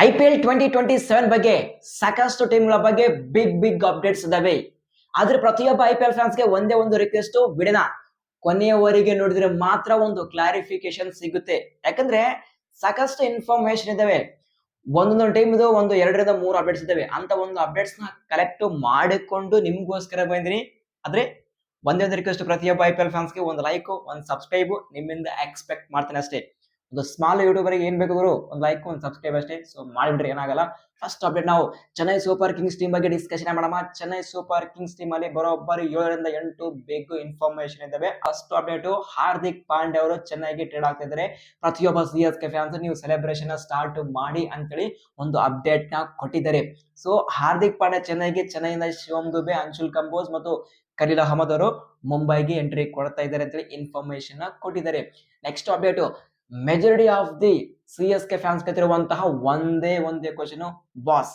IPL 2027 ಬಗ್ಗೆ ಸಾಕಷ್ಟು ಟೀಮ್ಗಳ ಬಗ್ಗೆ ಬಿಗ್ ಅಪ್ಡೇಟ್ಸ್ ಇದಾವೆ. ಆದ್ರೆ ಪ್ರತಿಯೊಬ್ಬ IPL ಫ್ಯಾನ್ಸ್ಗೆ ಒಂದೇ ಒಂದು ರಿಕ್ವೆಸ್ಟ್, ಬಿಡೋಣ ಕೊನೆಯವರೆಗೆ ನೋಡಿದ್ರೆ ಮಾತ್ರ ಒಂದು ಕ್ಲಾರಿಫಿಕೇಶನ್ ಸಿಗುತ್ತೆ. ಯಾಕಂದ್ರೆ ಸಾಕಷ್ಟು ಇನ್ಫಾರ್ಮೇಶನ್ ಇದಾವೆ. ಒಂದೊಂದು ಟೈಮ್ ಇದು ಒಂದು 2 ರಿಂದ 3 ಅಪ್ಡೇಟ್ಸ್ ಇದಾವೆ. ಅಂತ ಒಂದು ಅಪ್ಡೇಟ್ಸ್ ನ ಕಲೆಕ್ಟ್ ಮಾಡಿಕೊಂಡು ನಿಮ್ಗೋಸ್ಕರ ಬಂದಿನಿ. ಆದ್ರೆ ಒಂದೇ ಒಂದು ರಿಕ್ವೆಸ್ಟ್, ಪ್ರತಿಯೊಬ್ಬ IPL ಫ್ಯಾನ್ಸ್ಗೆ ಒಂದು ಲೈಕ್, ಒಂದು ಸಬ್ಸ್ಕ್ರೈಬ್ ನಿಮ್ಮಿಂದ ಎಕ್ಸ್ಪೆಕ್ಟ್ ಮಾಡ್ತೇನೆ ಅಷ್ಟೇ. ಒಂದು ಸ್ಮಾಲ್ ಯೂಟ್ಯೂಬರ್ಗೆ ಏನ್ ಬೇಕು ಗುರು, ಒಂದು ಲೈಕ್ ಒಂದು ಸಬ್ಸ್ಕ್ರೈಬ್ ಅಷ್ಟೇ. ಸೊ ಮಾಡಿಬಿಟ್ರೆ ಏನಾಗಲ್ಲ. ಫಸ್ಟ್ ಅಪ್ಡೇಟ್, ನಾವು ಚೆನ್ನೈ ಸೂಪರ್ ಕಿಂಗ್ಸ್ ಟೀಮ್ ಬಗ್ಗೆ ಡಿಸ್ಕಷನ್ ಮಾಡೋಣ. ಚೆನ್ನೈ ಸೂಪರ್ ಕಿಂಗ್ಸ್ ಟೀಮ್ ಅಲ್ಲಿ ಬರೋಬ್ಬರಿ 7 ರಿಂದ 8 ಬಿಗ್ ಇನ್ಫಾರ್ಮೇಶನ್ ಇದಾವೆ. ಫಸ್ಟ್ ಅಪ್ಡೇಟ್, ಹಾರ್ದಿಕ್ ಪಾಂಡ್ಯ ಅವರು ಚೆನ್ನೈಗೆ ಟ್ರೇಡ್ ಆಗ್ತಾ ಇದ್ದಾರೆ. ಪ್ರತಿಯೊಬ್ಬ CSK ಫ್ಯಾನ್ಸ್ ನೀವು ಸೆಲೆಬ್ರೇಷನ್ ಸ್ಟಾರ್ಟ್ ಮಾಡಿ ಅಂತೇಳಿ ಒಂದು ಅಪ್ಡೇಟ್ ನ ಕೊಟ್ಟಿದ್ದಾರೆ. ಸೊ ಹಾರ್ದಿಕ್ ಪಾಂಡ್ಯ ಚೆನ್ನೈಯಿಂದ ಶಿವಮ್ ದುಬೆ, ಅಂಶುಲ್ ಕಂಬೋಜ್ ಮತ್ತು ಖಲೀಲ್ ಅಹಮದ್ ಅವರು ಮುಂಬೈಗೆ ಎಂಟ್ರಿ ಕೊಡ್ತಾ ಇದ್ದಾರೆ ಅಂತೇಳಿ ಇನ್ಫಾರ್ಮೇಶನ್ ಕೊಟ್ಟಿದ್ದಾರೆ. Next update, majority of the CSK fans ಕತ್ತಿರುವಂತಹ ಒಂದೇ ಕ್ವಶನ್, ಬಾಸ್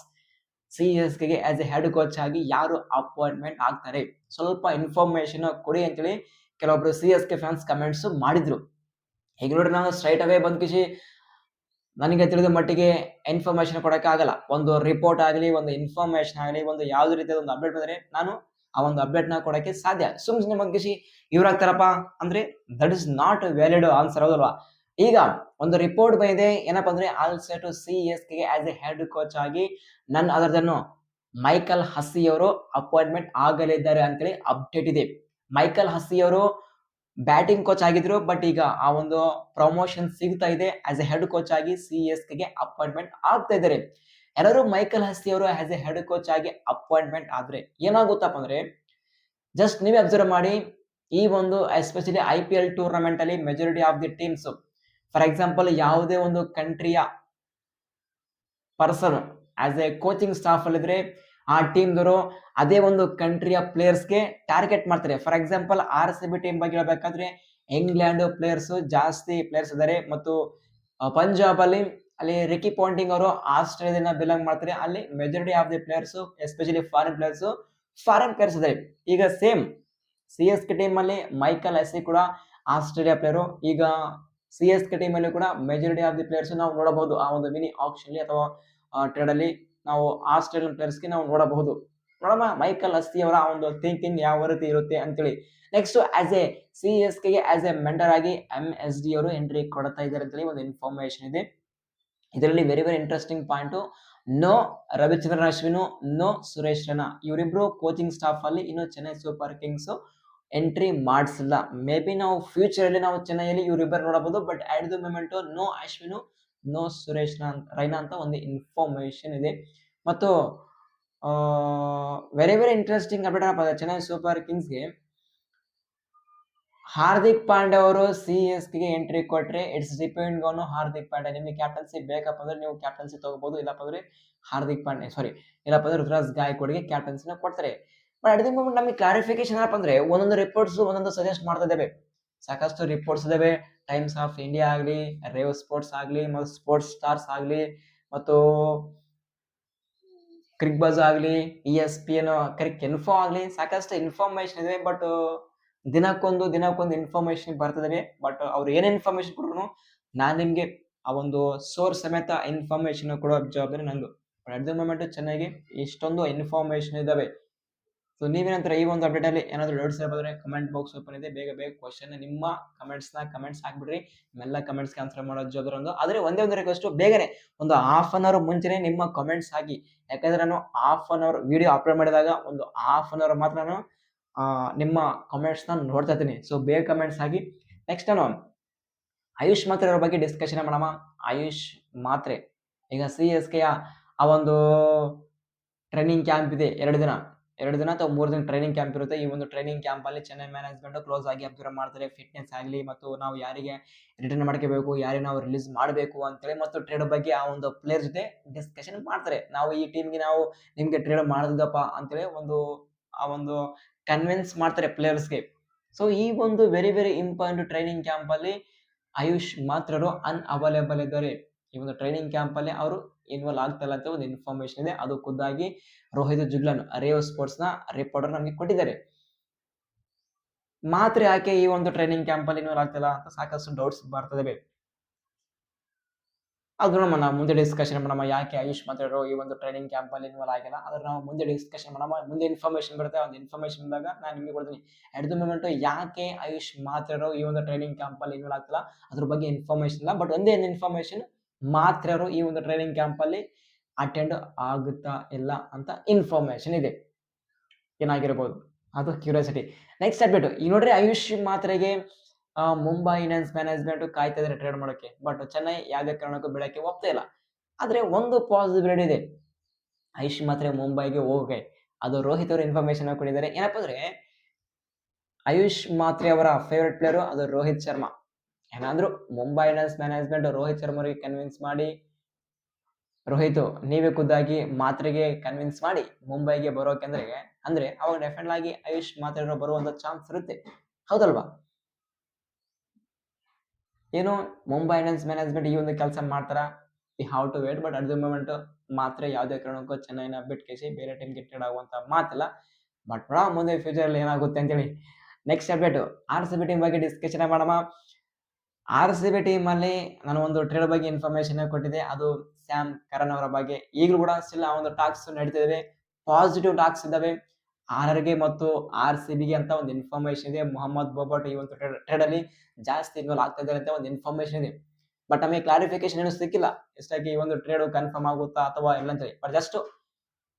CSK ಗೆ ಆಸ್ ಎ ಹೆಡ್ ಕೋಚ್ ಆಗಿ ಯಾರು ಅಪಾಯಿಂಟ್ಮೆಂಟ್ ಆಗ್ತಾರೆ, ಸ್ವಲ್ಪ ಇನ್ಫಾರ್ಮೇಶನ್ ಕೊಡಿ ಅಂತೇಳಿ ಕೆಲವೊಬ್ರು CSK ಫ್ಯಾನ್ಸ್ ಕಮೆಂಟ್ಸ್ ಮಾಡಿದ್ರು. ಈಗ ನೋಡ್ರಿ, ನಾನು ಸ್ಟ್ರೈಟ್ ಅವೇ ಬಂದ್ಕಿಸಿ ನನಗೆ ತಿಳಿದ ಮಟ್ಟಿಗೆ ಇನ್ಫಾರ್ಮೇಶನ್ ಕೊಡಕ್ಕೆ ಆಗಲ್ಲ. ಒಂದು ರಿಪೋರ್ಟ್ ಆಗಲಿ, ಒಂದು ಇನ್ಫಾರ್ಮೇಶನ್ ಆಗಲಿ, ಒಂದು ಯಾವ್ದು ರೀತಿಯ ಒಂದು ಅಪ್ಡೇಟ್ ಬಂದ್ರೆ ನಾನು ಆ ಒಂದು ಅಪ್ಡೇಟ್ ನ ಕೊಡಕ್ಕೆ ಸಾಧ್ಯ. ಸುಮ್ನೆ ಬಂದ್ಕಿಸಿ ಇವ್ರಾಗ್ತಾರಪ್ಪ ಅಂದ್ರೆ that is not valid answer, ಹೌದಲ್ವಾ? ಈಗ ಒಂದು ರಿಪೋರ್ಟ್ ಬಂದಿದೆ, ಏನಪ್ಪಾ ಅಂದ್ರೆ ಆಲ್ ಸೆಟ್ ಟು CSK ಗೆ ಆಸ್ ಎ ಹೆಡ್ ಕೋಚ್ ಆಗಿ ನನ್ ಅದರ್ ದನ್ ಮೈಕಲ್ ಹಸ್ಸಿ ಅವರು ಅಪಾಯಿಂಟ್ಮೆಂಟ್ ಆಗಲಿದ್ದಾರೆ ಅಂತೇಳಿ ಅಪ್ಡೇಟ್ ಇದೆ. ಮೈಕಲ್ ಹಸ್ಸಿ ಅವರು ಬ್ಯಾಟಿಂಗ್ ಕೋಚ್ ಆಗಿದ್ರು, ಬಟ್ ಈಗ ಆ ಒಂದು ಪ್ರಮೋಷನ್ ಸಿಗ್ತಾ ಇದೆ. ಆಸ್ ಎ ಹೆಡ್ ಕೋಚ್ ಆಗಿ CSK ಗೆ ಅಪಾಯಿಂಟ್ಮೆಂಟ್ ಆಗ್ತಾ ಇದ್ದಾರೆ. ಎಲ್ಲರೂ ಮೈಕಲ್ ಹಸ್ಸಿ ಅವರು ಆಸ್ ಎ ಹೆಡ್ ಕೋಚ್ ಆಗಿ ಅಪಾಯಿಂಟ್ಮೆಂಟ್ ಆದ್ರೆ ಏನಾಗುತ್ತಪ್ಪ ಅಂದ್ರೆ, ಜಸ್ಟ್ ನೀವೇ ಅಬ್ಸರ್ವ್ ಮಾಡಿ, ಈ ಒಂದು ಎಸ್ಪೆಷಲಿ IPL ಟೂರ್ನಮೆಂಟ್ ಅಲ್ಲಿ majority of the teams, for example ಯಾವುದೇ ಒಂದು ಕಂಟ್ರಿಯ person as a coaching staff ಅಲ್ಲಿದ್ರೆ ಆ ಟೀಮ್ದವರು ಅದೇ ಒಂದು ಕಂಟ್ರಿಯ ಪ್ಲೇಯರ್ಸ್ಗೆ ಟಾರ್ಗೆಟ್ ಮಾಡ್ತಾರೆ. ಫಾರ್ ಎಕ್ಸಾಂಪಲ್ RCB ಟೀಮ್ ಬಗ್ಗೆ ಹೇಳ್ಬೇಕಾದ್ರೆ ಇಂಗ್ಲೆಂಡ್ ಪ್ಲೇಯರ್ಸ್ ಜಾಸ್ತಿ ಪ್ಲೇಯರ್ಸ್ ಇದ್ದಾರೆ, ಮತ್ತು ಪಂಜಾಬ್ ಅಲ್ಲಿ ರಿಕಿ ಪಾಂಟಿಂಗ್ ಅವರು ಆಸ್ಟ್ರೇಲಿಯಾದಿಂದ ಬಿಲಾಂಗ್ ಮಾಡ್ತಾರೆ. ಅಲ್ಲಿ majority of the players especially foreign players ಇದ್ದಾರೆ. ಈಗ ಸೇಮ್ CSK ಟೀಮ್ ಅಲ್ಲಿ ಮೈಕಲ್ ಹಸ್ಸಿ ಕೂಡ ಆಸ್ಟ್ರೇಲಿಯಾ ಪ್ಲೇಯರು. ಈಗ CSK ಟೀಮ್ ಅಲ್ಲಿ ಕೂಡ ಮೆಜಾರಿಟಿ ಆಫ್ ದಿ ಪ್ಲೇಯರ್ಸ್ ನಾವು ನೋಡಬಹುದು. ಆ ಒಂದು ಮಿನಿ ಆಕ್ಷನ್ ಅಥವಾ ಟ್ರೇಡ್ ಅಲ್ಲಿ ನಾವು ಆಸ್ಟ್ರೇಲಿಯನ್ ಪ್ಲೇಯರ್ಸ್ ಗೆ ನಾವು ನೋಡಬಹುದು. ನೋಡೋಣ ಮೈಕಲ್ ಹಸ್ಸಿ ಅವರ ಒಂದು ಥಿಂಕಿಂಗ್ ಯಾವ ರೀತಿ ಇರುತ್ತೆ ಅಂತೇಳಿ. ನೆಕ್ಸ್ಟ್, ಆಸ್ ಎ CSK ಗೆ ಆಸ್ ಎ ಮೆಂಟರ್ ಆಗಿ MSD ಅವರು ಎಂಟ್ರಿ ಕೊಡ್ತಾ ಇದ್ದಾರೆ ಅಂತೇಳಿ ಒಂದು ಇನ್ಫಾರ್ಮೇಶನ್ ಇದೆ. ಇದರಲ್ಲಿ very interesting point, no Ravichandran Ashwin, no Suresh Raina, ಇವರಿಬ್ರು ಕೋಚಿಂಗ್ ಸ್ಟಾಫ್ ಅಲ್ಲಿ ಇನ್ನು ಚೆನ್ನೈ ಸೂಪರ್ ಕಿಂಗ್ಸ್ ಎಂಟ್ರಿ ಮಾಡಿಸಿಲ್ಲ. ಮೇ ಬಿ ನಾವು ಫ್ಯೂಚರ್ ಅಲ್ಲಿ ನಾವು ಚೆನ್ನೈಯಲ್ಲಿ ಇವರಿಬ್ಬರು ನೋಡಬಹುದು, but at the moment no Ashwin, no Suresh Raina ಅಂತ ಒಂದು ಇನ್ಫಾರ್ಮೇಶನ್ ಇದೆ. ಮತ್ತು very interesting update Chennai super ಕಿಂಗ್ಸ್ಗೆ ಹಾರ್ದಿಕ್ ಪಾಂಡ್ಯ ಅವರು CSK ಗೆ ಎಂಟ್ರಿ ಕೊಟ್ರೆ it's depend on Hardik Pandya. ನಿಮಗೆ ಕ್ಯಾಪ್ಟನ್ಸಿ ಬೇಕಪ್ಪ ಅಂದ್ರೆ ನೀವು ಕ್ಯಾಪ್ಟನ್ಸಿ ತಗೋಬಹುದು, ಇಲ್ಲಪ್ಪ ಅಂದ್ರೆ ಇಲ್ಲಪ್ಪ ಅಂದ್ರೆ ರುತುರಾಜ್ ಗಾಯಕ್ವಾಡ್ಗೆ ಕ್ಯಾಪ್ಟನ್ಸಿನ ಕೊಡ್ತಾರೆ. ಬಟ್ ಅಟ್ ದಿ ಮೂಮೆಂಟ್ ನಮಗೆ ಕ್ಲಾರಿಫಿಕೇಶನ್ ಏನಪ್ಪ ಅಂದ್ರೆ, ಒಂದೊಂದು ರಿಪೋರ್ಟ್ಸ್ ಒಂದೊಂದು ಸಜೆಸ್ಟ್ ಮಾಡ್ತಾ ಇದ್ದಾವೆ. ಸಾಕಷ್ಟು ರಿಪೋರ್ಟ್ಸ್ ಇದಾವೆ. ಟೈಮ್ಸ್ ಆಫ್ ಇಂಡಿಯಾ ಆಗಲಿ, ರೇವ್ ಸ್ಪೋರ್ಟ್ಸ್ ಆಗಲಿ, ಮತ್ತು ಸ್ಪೋರ್ಟ್ಸ್ ಸ್ಟಾರ್ಸ್ ಆಗಲಿ, ಮತ್ತು ಕ್ರಿಕ್ ಬಜ್ ಆಗಲಿ, ESPN ಕ್ರಿಕ್ ಇನ್ಫೋ ಆಗಲಿ, ಸಾಕಷ್ಟು ಇನ್ಫಾರ್ಮೇಶನ್ ಇದೆ. ಬಟ್ ದಿನಕ್ಕೊಂದು ಇನ್ಫಾರ್ಮೇಶನ್ ಬರ್ತದೆ. ಬಟ್ ಅವ್ರು ಏನ್ ಇನ್ಫಾರ್ಮೇಶನ್ ಕೊಟ್ರು ನಾನ್ ನಿಮ್ಗೆ ಆ ಒಂದು ಸೋರ್ಸ್ ಸಮೇತ ಇನ್ಫಾರ್ಮೇಶನ್ ಕೊಡೋ ಜವಾಬ್ದಾರಿ ನಂದು. ಅಟ್ ದಿ ಮೂಮೆಂಟ್ ಚೆನ್ನೈಗೆ ಇಷ್ಟೊಂದು ಇನ್ಫಾರ್ಮೇಶನ್ ಇದಾವೆ. ಸೊ ನೀವೇನಂತಾರೆ ಈ ಒಂದು ಅಪ್ಡೇಟ್ ಅಲ್ಲಿ ಏನಾದ್ರು ಡೌಟ್ಸ್ ಇರಬಹುದ್ರೆ ಕಮೆಂಟ್ ಬಾಕ್ಸ್ ಓಪನ್ ಇದೆ, ಬೇಗ ಕ್ವಶನ್ ನಿಮ್ಮ ಕಮೆಂಟ್ಸ್ ಹಾಕ್ಬಿಡ್ರಿ. ನಿಮ್ಮೆಲ್ಲ ಕಮೆಂಟ್ಸ್ ಆನ್ಸರ್ ಮಾಡೋ ಜವಾಬ್ದಾರಿ ಒಂದು. ಆದ್ರೆ ಒಂದೇ ಒಂದು ರಿಕ್ವೆಸ್ಟ್, ಬೇಗನೆ ಒಂದು ಹಾಫ್ ಅನ್ ಅವರ್ ಮುಂಚೆನೆ ನಿಮ್ಮ ಕಮೆಂಟ್ಸ್ ಹಾಕಿ. ಯಾಕಂದ್ರೆ ನಾನು half an hour video upload ಮಾಡಿದಾಗ ಒಂದು ಹಾಫ್ ಅನ್ ಅವರ್ ಮಾತ್ರ ನಾನು ನಿಮ್ಮ ಕಮೆಂಟ್ಸ್ ನ ನೋಡ್ತಾ ಇದ್ದೀನಿ. ಸೊ ಬೇಗ ಕಮೆಂಟ್ಸ್ ಹಾಕಿ. ನೆಕ್ಸ್ಟ್ ನಾನು ಆಯುಷ್ ಮಾತ್ರೆ ಅವರ ಬಗ್ಗೆ ಡಿಸ್ಕಷನ್ ಮಾಡೋಣ. ಆಯುಷ್ ಮಾತ್ರೆ ಈಗ CSK ಆ ಒಂದು ಟ್ರೈನಿಂಗ್ ಕ್ಯಾಂಪ್ ಇದೆ, 2 ದಿನ ಅಥವಾ 3 ದಿನ ಟ್ರೈನಿಂಗ್ ಕ್ಯಾಂಪ್ ಇರುತ್ತೆ. ಈ ಒಂದು ಟ್ರೈನಿಂಗ್ ಕ್ಯಾಂಪ್ ಅಲ್ಲಿ ಚೆನ್ನೈ ಮ್ಯಾನೇಜ್ಮೆಂಟ್ ಕ್ಲೋಸ್ ಆಗಿ ಅಬ್ಸರ್ವ್ ಮಾಡ್ತಾರೆ. ಫಿಟ್ನೆಸ್ ಆಗಲಿ, ಮತ್ತು ನಾವು ಯಾರಿಗೆ ರಿಟರ್ನ್ ಮಾಡ್ಕೋಬೇಕು, ಯಾರಿಗೆ ನಾವು ರಿಲೀಸ್ ಮಾಡಬೇಕು ಅಂತೇಳಿ, ಮತ್ತು ಟ್ರೇಡ್ ಬಗ್ಗೆ ಆ ಒಂದು ಪ್ಲೇಯರ್ ಜೊತೆ ಡಿಸ್ಕಷನ್ ಮಾಡ್ತಾರೆ. ನಾವು ಈ ಟೀಮ್ಗೆ ನಾವು ನಿಮ್ಗೆ ಟ್ರೇಡ್ ಮಾಡಿದಪ್ಪ ಅಂತೇಳಿ ಆ ಒಂದು ಕನ್ವಿನ್ಸ್ ಮಾಡ್ತಾರೆ ಪ್ಲೇಯರ್ಸ್ಗೆ. ಸೊ ಈ ಒಂದು ವೆರಿ ಇಂಪಾರ್ಟೆಂಟ್ ಟ್ರೈನಿಂಗ್ ಕ್ಯಾಂಪ್ ಅಲ್ಲಿ ಆಯುಷ್ ಮಾತ್ರರು ಅನ್ಅವೈಲೇಬಲ್ ಇದ್ದಾರೆ. ಈ ಒಂದು ಟ್ರೈನಿಂಗ್ ಕ್ಯಾಂಪ್ ಅಲ್ಲಿ ಅವರು ಇನ್ವಾಲ್ವ್ ಆಗ್ತಾ ಇಲ್ಲ ಅಂತ ಒಂದು ಇನ್ಫಾರ್ಮೇಶನ್ ಇದೆ. ಅದು ಖುದ್ದಾಗಿ ರೋಹಿತ್ ಜುಗ್ಲನ್, ರೇವ್ ಸ್ಪೋರ್ಟ್ಸ್ ನ ರಿಪೋರ್ಟರ್ ನಮಗೆ ಕೊಟ್ಟಿದ್ದಾರೆ. ಮಾತ್ರ ಯಾಕೆ ಈ ಒಂದು ಟ್ರೈನಿಂಗ್ ಕ್ಯಾಂಪ್ ಅಲ್ಲಿ ಇನ್ವಾಲ್ವ್ ಆಗ್ತಿಲ್ಲ ಅಂತ ಸಾಕಷ್ಟು ಡೌಟ್ಸ್ ಬರ್ತದೆ. ಅದು ನೋಡೋಣ, ನಾವು ಮುಂದೆ ಡಿಸ್ಕಷನ್ ಮಾಡೋಣ ಯಾಕೆ ಆಯುಷ್ ಮಾತಾಡೋ ಈ ಒಂದು ಟ್ರೈನಿಂಗ್ ಕ್ಯಾಂಪ್ ಅಲ್ಲಿ ಇನ್ವಾಲ್ವ್ ಆಗಿಲ್ಲ, ಅದ್ರ ನಾವು ಮುಂದೆ ಡಿಸ್ಕಷನ್ ಮಾಡೋಣ. ಮುಂದೆ ಇನ್ಫಾರ್ಮೇಶನ್ ಬರುತ್ತೆ, ಒಂದು ಇನ್ಫಾರ್ಮೇಶನ್ ಬಂದಾಗ ನಾನು ನಿಮಗೆ ಕೊಡ್ತೀನಿ. ಎಟ್ ದ ಮೂಮೆಂಟ್ ಯಾಕೆ ಆಯುಷ್ ಮಾತಾಡೋ ಈ ಒಂದು ಟ್ರೈನಿಂಗ್ ಕ್ಯಾಂಪ್ ಅಲ್ಲಿ ಇನ್ವಾಲ್ವ್ ಆಗ್ತಿಲ್ಲ ಅದ್ರ ಬಗ್ಗೆ ಇನ್ಫಾರ್ಮೇಶನ್ ಇಲ್ಲ. ಬಟ್ ಒಂದೇ ಇನ್ಫಾರ್ಮೇಶನ್, ಮಾತ್ರರು ಈ ಒಂದು ಟ್ರೈನಿಂಗ್ ಕ್ಯಾಂಪ್ ಅಲ್ಲಿ ಅಟೆಂಡ್ ಆಗುತ್ತಾ ಇಲ್ಲ ಅಂತ ಇನ್ಫಾರ್ಮೇಶನ್ ಇದೆ. ಏನಾಗಿರ್ಬೋದು ಅದು ಕ್ಯೂರಿಯಾಸಿಟಿ. ನೆಕ್ಸ್ಟ್ ಅಪ್ಡೇಟ್ ಈ ನೋಡ್ರಿ, ಆಯುಷ್ ಮಾತ್ರೆಗೆ ಮುಂಬೈ ಇಂಡಿಯನ್ಸ್ ಮ್ಯಾನೇಜ್ಮೆಂಟ್ ಕಾಯ್ತಾ ಇದ್ರೆ ಟ್ರೇಡ್ ಮಾಡೋಕೆ. ಬಟ್ ಚೆನ್ನೈ ಯಾವುದೇ ಕಾರಣಕ್ಕೂ ಬಿಡಕ್ಕೆ ಒಪ್ತಾ ಇಲ್ಲ. ಆದ್ರೆ ಒಂದು ಪಾಸಿಬಿಲಿಟಿ ಇದೆ ಆಯುಷ್ ಮಾತ್ರೆ ಮುಂಬೈಗೆ ಹೋಗಕ್ಕೆ. ಅದು ರೋಹಿತ್ ಅವರು ಇನ್ಫಾರ್ಮೇಶನ್ ಕೊಟ್ಟಿದ್ದಾರೆ. ಏನಪ್ಪಾ ಅಂದ್ರೆ ಆಯುಷ್ ಮಾತ್ರೆ ಅವರ ಫೇವರೆಟ್ ಪ್ಲೇಯರ್ ಅದು ರೋಹಿತ್ ಶರ್ಮಾ. ಏನಾದ್ರೂ ಮುಂಬೈ ಇಂಡಿಯನ್ಸ್ ಮ್ಯಾನೇಜ್ಮೆಂಟ್ ರೋಹಿತ್ ಶರ್ಮಾ ಅವರಿಗೆ ಕನ್ವಿನ್ಸ್ ಮಾಡಿ, ರೋಹಿತ್ ನೀವೇ ಖುದ್ದಾಗಿ ಮಾತ್ರೆಗೆ ಕನ್ವಿನ್ಸ್ ಮಾಡಿ ಮುಂಬೈಗೆ ಬರೋಕೆ ಅಂದ್ರೆ ಅವಾಗ ಡೆಫಿನೆಟ್ ಆಗಿ ಆಯುಷ್ ಮಾತ್ರೆ ಬರುವಂತ ಚಾನ್ಸ್ ಇರುತ್ತೆ, ಹೌದಲ್ವಾ? ಏನು ಮುಂಬೈ ಇಂಡಿಯನ್ಸ್ ಮ್ಯಾನೇಜ್ಮೆಂಟ್ ಈ ಒಂದು ಕೆಲಸ ಮಾಡ್ತಾರ, we have to wait. But at the moment ಮಾತ್ರ ಯಾವುದೇ ಕಾರಣಕ್ಕೂ ಚೆನ್ನೈನ ಬಿಟ್ಕೇಸಿ ಬೇರೆ ಟೀಮ್ಗೆ ಟ್ರೇಡ್ ಆಗುವಂತ ಮಾತಿಲ್ಲ. ಬಟ್ ಮುಂದೆ ಫ್ಯೂಚರ್ ಅಲ್ಲಿ ಏನಾಗುತ್ತೆ ಅಂತೇಳಿ. Next update R C B team ಬಗ್ಗೆ ಡಿಸ್ಕಷನ್ ಮಾಡೋಣ. ಆರ್ ಸಿ ಬಿ ಟೀಮ್ ಅಲ್ಲಿ ನಾನು ಒಂದು ಟ್ರೇಡ್ ಬಗ್ಗೆ ಇನ್ಫಾರ್ಮೇಶನ್ ಕೊಟ್ಟಿದೆ, ಅದು ಸ್ಯಾಮ್ ಕರನ್ ಅವರ ಬಗ್ಗೆ. ಈಗಲೂ ಕೂಡ ಸ್ಟಿಲ್ ಆ ಒಂದು ಟಾಕ್ಸ್ ನಡೀತಿದೆ, ಪಾಸಿಟಿವ್ ಟಾಕ್ಸ್ ಇದ್ದಾವೆ ಆರ್ ಗೆ ಮತ್ತು ಆರ್ ಸಿ ಬಿಗೆ ಅಂತ ಒಂದು ಇನ್ಫಾರ್ಮೇಶನ್ ಇದೆ. ಮೊಹಮ್ಮದ್ ಬೊಬಟ್ ಈ ಒಂದು ಟ್ರೇಡ್ ಅಲ್ಲಿ ಜಾಸ್ತಿ ಇನ್ವಾಲ್ವ್ ಆಗ್ತಾ ಇದ್ದಾರೆ ಅಂತ ಒಂದು ಇನ್ಫಾರ್ಮೇಶನ್ ಇದೆ. ಬಟ್ ನಮಗೆ ಕ್ಲಾರಿಫಿಕೇಶನ್ ಏನು ಸಿಕ್ಕಿಲ್ಲ ಎಷ್ಟಾಗಿ ಈ ಒಂದು ಟ್ರೇಡ್ ಕನ್ಫರ್ಮ್ ಆಗುತ್ತಾ ಅಥವಾ ಇಲ್ಲ ಅಂತ. ಬಟ್ ಜಸ್ಟ್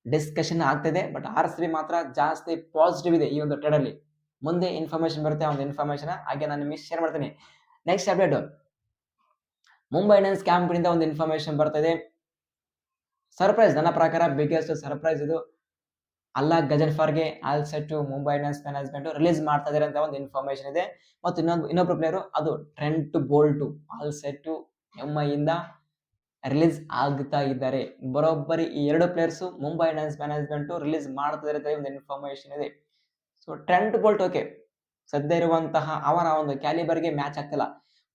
ಡಿಸ್ಕಷನ್ ಆಗ್ತಿದೆ. ಬಟ್ ಆರ್ ಸಿ ಬಿ ಮಾತ್ರ ಜಾಸ್ತಿ ಪಾಸಿಟಿವ್ ಇದೆ ಈ ಒಂದು ಟ್ರೇಡ್ ಅಲ್ಲಿ. ಮುಂದೆ ಇನ್ಫಾರ್ಮೇಶನ್ ಬರುತ್ತೆ, ಆ ಒಂದು ಇನ್ಫಾರ್ಮೇಶನ್ ಹಾಗೆ ನಾನು ನಿಮಗೆ ಶೇರ್ ಮಾಡ್ತೀನಿ. Next update Mumbai Indians camp ನಿಂದ ಒಂದು ಇನ್ಫಾರ್ಮೇಶನ್ ಬರ್ತಿದೆ. ಸರ್ಪ್ರೈಸ್, ನನ್ನ ಪ್ರಕಾರ ಬಿಗ್ಗೆಸ್ಟ್ ಸರ್ಪ್ರೈಸ್ ಇದು. ಅಲ್ಲಾ ಗಜನ್ಫರ್ಗೆ all set to Mumbai Indians management release ಮಾಡ್ತಾ ಇದಾರೆ ಅಂತ ಒಂದು ಇನ್ಫಾರ್ಮೇಶನ್ ಇದೆ. ಮತ್ತು ಇನ್ನೊಬ್ರು ಪ್ಲೇಯರ್ ಅದು Trent Boult all set to MI ಇಂದ ರಿಲೀಸ್ ಆಗ್ತಾ ಇದ್ದಾರೆ. ಬರೋಬ್ಬರಿ ಈ ಎರಡು players Mumbai Indians management release ಮಾಡ್ತಾ ಇದ್ದಾರೆ ಒಂದು ಇನ್ಫಾರ್ಮೇಶನ್ ಇದೆ. ಸೊ ಟ್ರೆಂಟ್ ಬೋಲ್ಟ್ ಓಕೆ, ಸದ್ಯ ಇರುವಂತಹ ಅವರ ಒಂದು ಕ್ಯಾಲಿಬರ್ಗೆ ಮ್ಯಾಚ್ ಆಗ್ತಿಲ್ಲ.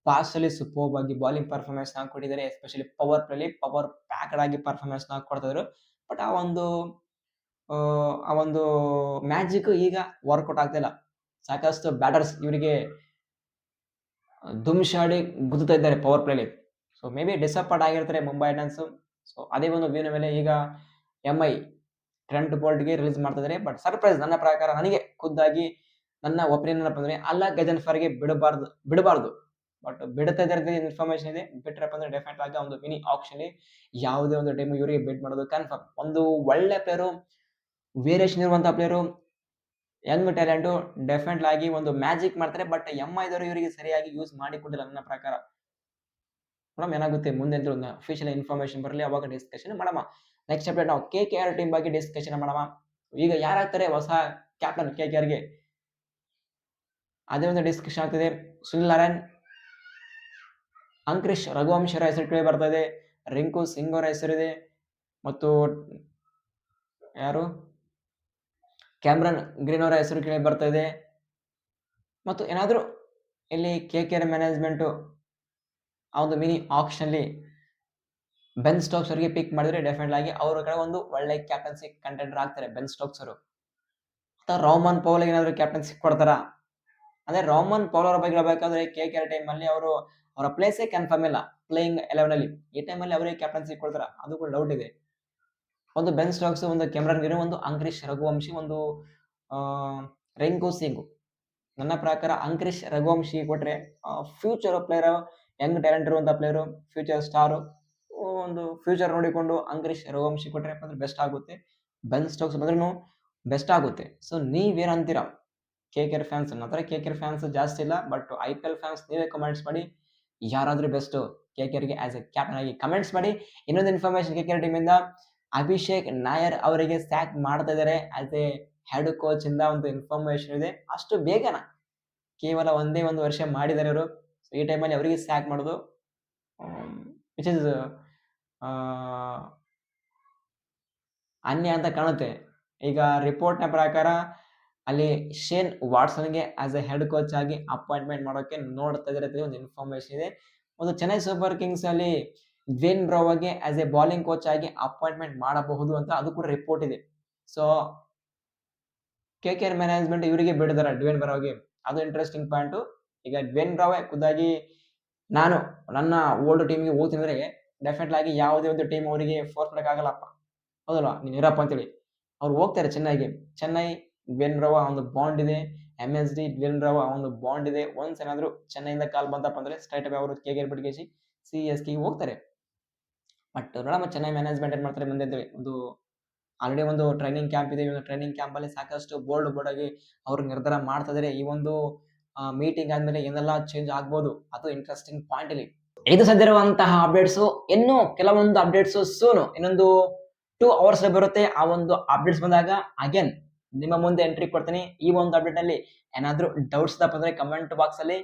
ಪಾಸ್ಟ್ ಅಲ್ಲಿ ಸೂಪರ್ ಆಗಿ ಬಾಲಿಂಗ್ ಪರ್ಫಾರ್ಮೆನ್ಸ್ ನ ಕೊಟ್ಟಿದ್ದಾರೆ, ಎಸ್ಪೆಷಲಿ ಪವರ್ ಪ್ಲೇಲಿ ಪವರ್ ಪ್ಯಾಕ್ಡ್ ಆಗಿ ಪರ್ಫಾರ್ಮೆನ್ಸ್ ನ ಕೊಡ್ತಾ ಇದ್ರು. ಬಟ್ ಆ ಒಂದು ಮ್ಯಾಜಿಕ್ ಈಗ ವರ್ಕೌಟ್ ಆಗ್ತಿಲ್ಲ. ಸಾಕಷ್ಟು ಬ್ಯಾಟರ್ಸ್ ಇವರಿಗೆ ದುಮ್ಶಾಡಿ ಗುದ್ದುತ್ತಾ ಇದ್ದಾರೆ ಪವರ್ ಪ್ಲೇಲಿ. ಸೊ ಮೇ ಬಿ ಡಿಸಪಾಯಿಂಟ್ ಆಗಿರ್ತಾರೆ ಮುಂಬೈ ಇಂಡಿಯನ್ಸ್. ಸೊ ಅದೇ ಒಂದು ವ್ಯೂನ ಮೇಲೆ ಈಗ ಎಂಐ ಟ್ರೆಂಟ್ ಬೋಲ್ಟ್ಗೆ ರಿಲೀಸ್ ಮಾಡ್ತಾ ಇದ್ದಾರೆ. ಬಟ್ ಸರ್ಪ್ರೈಸ್, ನನ್ನ ಪ್ರಕಾರ, ನನಗೆ ಖುದ್ದಾಗಿ ನನ್ನ ಒಪಿನಿಯನ್ ಏನಪ್ಪ ಅಂದ್ರೆ ಅಲ್ಲಾ ಗಜನ್ಫರ್ಗೆ ಬಿಡಬಾರ್ದು. ಬಟ್ ಬಿಡುತ್ತಾ ಇದ್ದಾರೆ ಇನ್ಫಾರ್ಮೇಶನ್ ಇದೆ. ಬಿಟ್ರಪ್ಪ ಅಂದ್ರೆ ಡೆಫಿನೆಟ್ ಆಗಿ ಒಂದು ಮಿನಿ ಆಕ್ಷನ್ ಯಾವುದೇ ಒಂದು ಟೀಮ್ ಇವರಿಗೆ ಬಿಡ್ ಮಾಡೋದು ಕನ್ಫರ್ಮ್. ಒಂದು ಒಳ್ಳೆ ಪ್ಲೇಯರು, ವೇರಿಯೇಷನ್ ಇರುವಂತಹ ಪ್ಲೇಯರು, ಯಂಗ್ ಟ್ಯಾಲೆಂಟ್, ಡೆಫಿನೆಟ್ ಆಗಿ ಒಂದು ಮ್ಯಾಜಿಕ್ ಮಾಡ್ತಾರೆ. ಬಟ್ ಎಂಐದವರು ಇವರಿಗೆ ಸರಿಯಾಗಿ ಯೂಸ್ ಮಾಡಿಕೊಂಡಿಲ್ಲ ನನ್ನ ಪ್ರಕಾರ. ಮೇಡಮ್ ಏನಾಗುತ್ತೆ ಮುಂದೆ ಅಂತ ಒಂದು ಅಫಿಷಿಯಲ್ ಇನ್ಫಾರ್ಮೇಶನ್ ಬರಲಿ, ಅವಾಗ ಡಿಸ್ಕಷನ್ ಮಾಡೋಣ. ನೆಕ್ಸ್ಟ್ ಅಪ್ಡೇಟ್ ನಾವು KKR ಟೀಮ್ ಬಗ್ಗೆ ಡಿಸ್ಕಷನ್ ಮಾಡೋಣ. ಈಗ ಯಾರಾಗ್ತಾರೆ ಹೊಸ ಕ್ಯಾಪ್ಟನ್ KKRಗೆ, ಅದೇ ಒಂದು ಡಿಸ್ಕಷನ್ ಆಗ್ತಿದೆ. ಸುನಿಲ್ ನಾರಾಯಣ್, ಅಂಕರೀಶ್ ರಘುವಂಶರ ಹೆಸರು ಕೇಳಿ ಬರ್ತಾ ಇದೆ, ರಿಂಕು ಸಿಂಗ್ ಅವರ ಹೆಸರಿದೆ, ಮತ್ತು ಯಾರು ಕ್ಯಾಮ್ರನ್ ಗ್ರೀನ್ ಅವರ ಹೆಸರು ಕೇಳಿ ಬರ್ತಾ ಇದೆ. ಮತ್ತು ಏನಾದರೂ ಇಲ್ಲಿ KKR ಮ್ಯಾನೇಜ್ಮೆಂಟ್ ಆ ಒಂದು ಮಿನಿ ಆಕ್ಷನ್ ಅಲ್ಲಿ ಬೆನ್ ಸ್ಟೋಕ್ಸ್ ಅವರಿಗೆ ಪಿಕ್ ಮಾಡಿದ್ರೆ ಡೆಫಿನೆಟ್ ಆಗಿ ಅವರ ಕಡೆ ಒಂದು ಒಳ್ಳೆ ಕ್ಯಾಪ್ಟನ್ಸಿ ಕಂಟೆಂಡರ್ ಆಗ್ತಾರೆ ಬೆನ್ ಸ್ಟೋಕ್ಸ್ ಅವರು. ಅಥವಾ ರೋಮನ್ ಪೌಲ್ ಏನಾದ್ರು ಕ್ಯಾಪ್ಟನ್ಸಿ ಕೊಡ್ತಾರ ಅಂದ್ರೆ ರೋಮನ್ ಪೌಲ್ ಅವರ ಬಗ್ಗೆ ಹೇಳ್ಬೇಕಾದ್ರೆ KKR ಟೈಮ್ ಅಲ್ಲಿ ಅವರ ಪ್ಲೇಸೇ ಕನ್ಫರ್ಮ್ ಇಲ್ಲ ಪ್ಲೇಯಿಂಗ್ 11 ಅಲ್ಲಿ. ಈ ಟೈಮ್ ಅಲ್ಲಿ ಅವರಿಗೆ ಕ್ಯಾಪ್ಟನ್ಸಿ ಕೊಡ್ತಾರ ಅದು ಕೂಡ ಡೌಟ್ ಇದೆ. ಒಂದು ಬೆನ್ ಸ್ಟೋಕ್ಸ್, ಒಂದು ಕ್ಯಾಮ್ರನ್ ಗ್ರೀನ್, ಒಂದು ಅಂಕರೀಶ್ ರಘುವಂಶಿ, ಒಂದು ರಿಂಕು ಸಿಂಗ್. ನನ್ನ ಪ್ರಕಾರ ಅಂಕರೀಶ್ ರಘುವಂಶಿ ಕೊಟ್ರೆ ಫ್ಯೂಚರ್ ಪ್ಲೇಯರ್, ಯಂಗ್ ಟ್ಯಾಲೆಂಟ್ ಇರುವಂತ ಪ್ಲೇಯರ್, ಫ್ಯೂಚರ್ ಸ್ಟಾರ್, ಒಂದು ಫ್ಯೂಚರ್ ನೋಡಿಕೊಂಡು ಅಂಕರೀಶ್ ರಘುವಂಶಿ ಕೊಟ್ರೆ ಅಂದ್ರೆ ಬೆಸ್ಟ್ ಆಗುತ್ತೆ. ಬೆನ್ ಸ್ಟೋಕ್ಸ್ ಬಂದ್ರೂ ಬೆಸ್ಟ್ ಆಗುತ್ತೆ. ಸೊ ನೀವೇನಂತೀರಾ KKR ಫ್ಯಾನ್ಸ್? ನನ್ನ ಹತ್ರ KKR ಫ್ಯಾನ್ಸ್ ಜಾಸ್ತಿ ಇಲ್ಲ, ಬಟ್ IPL ಫ್ಯಾನ್ಸ್ ನೀವೇ ಕಮೆಂಟ್ಸ್ ಮಾಡಿ ಯಾರಾದ್ರೂ ಬೆಸ್ಟ್ KKRಗೆ ಆಸ್ ಎ ಕ್ಯಾಪ್ಟನ್ ಆಗಿ ಕಮೆಂಟ್ಸ್ ಮಾಡಿ. ಇನ್ನೊಂದು ಇನ್ಫಾರ್ಮೇಶನ್ KKR ಟೀಮ್ ಇಂದ ಅಭಿಷೇಕ್ ನಾಯರ್ ಅವರಿಗೆ ಸ್ಯಾಕ್ ಮಾಡ್ತಾ ಇದ್ದಾರೆ ಆಸ್ ಎ ಹೆಡ್ ಕೋಚ್ ಇಂದ ಒಂದು ಇನ್ಫಾರ್ಮೇಶನ್ ಇದೆ. ಅಷ್ಟು ಬೇಗನ ಕೇವಲ ಒಂದೇ ಒಂದು ವರ್ಷ ಮಾಡಿದ್ದಾರೆ ಅವರು. ಈ ಟೈಮಲ್ಲಿ ಅವರಿಗೆ ಸ್ಯಾಕ್ ಮಾಡೋದು ವಿಚ್ ಇಸ್ ಅನ್ಯ ಅಂತ ಕಾಣುತ್ತೆ. ಈಗ ರಿಪೋರ್ಟ್ನ ಪ್ರಕಾರ ಅಲ್ಲಿ ಶೇನ್ ವಾಟ್ಸನ್ಗೆ ಆಸ್ ಎ ಹೆಡ್ ಕೋಚ್ ಆಗಿ ಅಪಾಯಿಂಟ್ಮೆಂಟ್ ಮಾಡೋಕೆ ನೋಡ್ತಾ ಇದ್ದಾರೆ ಒಂದು ಇನ್ಫಾರ್ಮೇಶನ್ ಇದೆ. ಒಂದು ಚೆನ್ನೈ ಸೂಪರ್ ಕಿಂಗ್ಸ್ ಅಲ್ಲಿ ಡ್ವೇನ್ ಬ್ರಾವೋಗೆ ಆಸ್ ಎ ಬಾಲಿಂಗ್ ಕೋಚ್ ಆಗಿ ಅಪಾಯಿಂಟ್ಮೆಂಟ್ ಮಾಡಬಹುದು ಅಂತ ಅದು ಕೂಡ ರಿಪೋರ್ಟ್ ಇದೆ. ಸೊ KKR ಮ್ಯಾನೇಜ್ಮೆಂಟ್ ಇವರಿಗೆ ಬಿಡಿದಾರೆ ಡ್ವೇನ್ ಬ್ರಾವೋಗೆ, ಅದು ಇಂಟ್ರೆಸ್ಟಿಂಗ್ ಪಾಯಿಂಟ್. ಈಗ ಡ್ವೇನ್ ಬ್ರಾವೋ ಖುದ್ದಾಗಿ ನಾನು ನನ್ನ ಓಲ್ಡ್ ಟೀಮ್ಗೆ ಹೋಗ್ತೀನಿ ಅಂದ್ರೆ ಡೆಫಿನೆಟ್ಲಿ ಆಗಿ ಯಾವುದೇ ಒಂದು ಟೀಮ್ ಅವರಿಗೆ ಫೋರ್ಸ್ ಆಗಲ್ಲಪ್ಪ, ಹೌದಲ್ವಾ? ನೀನು ಇರಪ್ಪ ಅಂತೇಳಿ ಅವ್ರು ಹೋಗ್ತಾರೆ ಚೆನ್ನೈಗೆ. ಚೆನ್ನೈ ಡ್ವೇನ್ ಬ್ರಾವೋ ಒಂದು ಬಾಂಡ್ ಇದೆ, MSD ಡ್ವೇನ್ ಬ್ರಾವೋ ಒಂದು ಬಾಂಡ್ ಇದೆ. ಒನ್ಸ್ ಏನಾದ್ರು ಚೆನ್ನೈಯಿಂದ ಕಾಲ್ ಬಂತಪ್ಪ ಅಂದ್ರೆ ಸ್ಟ್ರೈಟ್ ಅವೇ ಅವರು KKR ಬಿಟ್ಗೇಸಿ CSK ಹೋಗ್ತಾರೆ. ಬಟ್ ನೋಡಮ್ಮ ಚೆನ್ನೈ ಮ್ಯಾನೇಜ್ಮೆಂಟ್ ಏನ್ ಮಾಡ್ತಾರೆ ಮುಂದೆ ಅಂತೇಳಿ. ಒಂದು ಆಲ್ರೆಡಿ ಒಂದು ಟ್ರೈನಿಂಗ್ ಕ್ಯಾಂಪ್ ಇದೆ. ಟ್ರೈನಿಂಗ್ ಕ್ಯಾಂಪ್ ಅಲ್ಲಿ ಸಾಕಷ್ಟು ಬೋರ್ಡ್ ಆಗಿ ಅವರು ನಿರ್ಧಾರ ಮಾಡ್ತಾ ಇದಾರೆ. ಈ ಒಂದು ಮೀಟಿಂಗ್ ಆದ್ಮೇಲೆ ಏನೆಲ್ಲ ಚೇಂಜ್ ಆಗ್ಬೋದು ಅದು ಇಂಟ್ರೆಸ್ಟಿಂಗ್ ಪಾಯಿಂಟ್ ಇಲ್ಲಿ. ಇದು ಸದ್ಯ ಇರುವಂತಹ ಅಪ್ಡೇಟ್ಸ್. ಇನ್ನು ಕೆಲವೊಂದು ಅಪ್ಡೇಟ್ಸ್ ಸೂನು ಇನ್ನೊಂದು 2 ಅವರ್ಸ್ ಬರುತ್ತೆ. ಆ ಒಂದು ಅಪ್ಡೇಟ್ಸ್ ಬಂದಾಗ ಅಗೇನ್ ನಿಮ್ಮ ಮುಂದೆ ಎಂಟ್ರಿ ಕೊಡ್ತೀನಿ. ಈ ಒಂದು ಅಪ್ಡೇಟ್ ನಲ್ಲಿ ಏನಾದ್ರೂ ಡೌಟ್ಸ್ ಇದ್ದಪ್ಪ ಅಂದ್ರೆ ಕಮೆಂಟ್ ಬಾಕ್ಸ್ ಅಲ್ಲಿ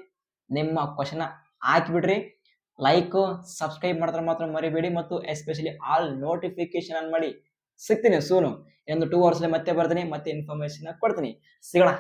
ನಿಮ್ಮ ಕ್ವಶನ್ ಹಾಕಿಬಿಡ್ರಿ. ಲೈಕ್ ಸಬ್ಸ್ಕ್ರೈಬ್ ಮಾಡಿದ್ರೆ ಮಾತ್ರ ಮರಿಬೇಡಿ, ಮತ್ತು ಎಸ್ಪೆಷಲಿ ಆಲ್ ನೋಟಿಫಿಕೇಶನ್ ಆನ್ ಮಾಡಿ. ಸಿಗ್ತೀನಿ ಸೂನು ಇನ್ನೊಂದು 2 ಅವರ್ಸ್ ಮತ್ತೆ ಬರ್ತೀನಿ, ಮತ್ತೆ ಇನ್ಫಾರ್ಮೇಶನ್ ಕೊಡ್ತೀನಿ. ಸಿಗೋಣ.